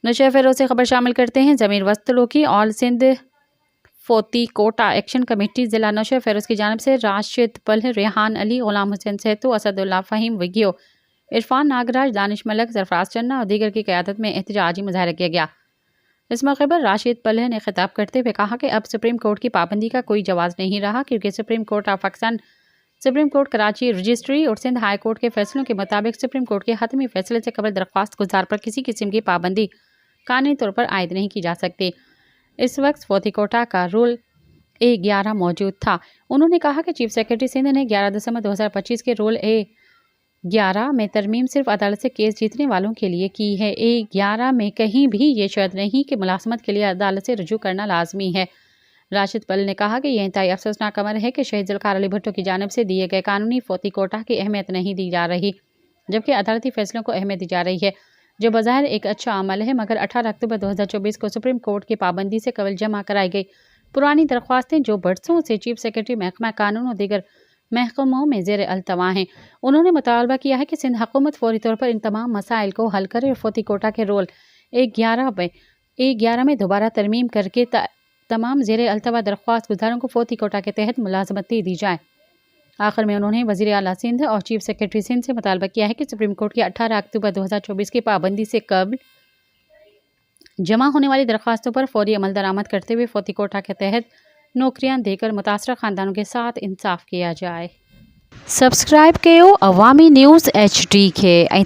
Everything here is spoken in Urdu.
نشر فیروز سے خبر شامل کرتے ہیں ضمیر وصلوں کی آل سندھ فوتی کوٹا ایکشن کمیٹی ضلع نشر فیروز کی جانب سے راشد پل، ریحان علی، غلام حسین سیتو، اسد اللہ فہیم وگیو، عرفان ناگراج، دانش ملک، سرفراز چنہ اور دیگر کی قیادت میں احتجاجی مظاہرہ کیا گیا۔ اس موقع پر راشد پل نے خطاب کرتے ہوئے کہا کہ اب سپریم کورٹ کی پابندی کا کوئی جواز نہیں رہا، کیونکہ supreme court of Pakistan, supreme court Karachi registry اور سندھ ہائی کورٹ کے فیصلوں کے مطابق سپریم کورٹ کے حتمی فیصلے سے قبل درخواست گزار پر کسی قسم کی پابندی قانونی طور پر عائد نہیں کی جا سکتی۔ اس وقت فوتی کوٹا کا رول A11 موجود تھا۔ انہوں نے کہا کہ چیف سیکرٹری سندھ نے 11 دسمبر 2025 کے رول A11 میں ترمیم صرف عدالت سے کیس جیتنے والوں کے لیے کی ہے۔ A11 میں کہیں بھی یہ شرط نہیں کہ ملازمت کے لیے عدالت سے رجوع کرنا لازمی ہے۔ راشد پل نے کہا کہ یہ انتہائی افسوسناک امر ہے کہ شہید ذوالفقار علی بھٹو کی جانب سے دیے گئے قانونی فوتی کوٹا کی اہمیت نہیں دی جا رہی، جبکہ عدالتی فیصلوں کو اہمیت دی جا رہی ہے، جو بظاہر ایک اچھا عمل ہے، مگر 18 اکتوبر 2024 کو سپریم کورٹ کی پابندی سے قبل جمع کرائی گئی پرانی درخواستیں جو برسوں سے چیف سیکرٹری محکمہ قانون اور دیگر محکموں میں زیر التوا ہیں۔ انہوں نے مطالبہ کیا ہے کہ سندھ حکومت فوری طور پر ان تمام مسائل کو حل کرے اور فوتی کوٹا کے رول A11 میں دوبارہ ترمیم کر کے تمام زیر التوا درخواست گزاروں کو فوتی کوٹا کے تحت ملازمت دی جائے۔ آخر میں انہوں نے وزیر اعلیٰ سندھ اور چیف سیکرٹری سندھ سے مطالبہ کیا ہے کہ سپریم کورٹ کی 18 اکتوبر 2024 کی پابندی سے قبل جمع ہونے والی درخواستوں پر فوری عمل درآمد کرتے ہوئے فوتی کوٹا کے تحت نوکریاں دے کر متاثرہ خاندانوں کے ساتھ انصاف کیا جائے۔ سبسکرائب کیو عوامی نیوز HD کے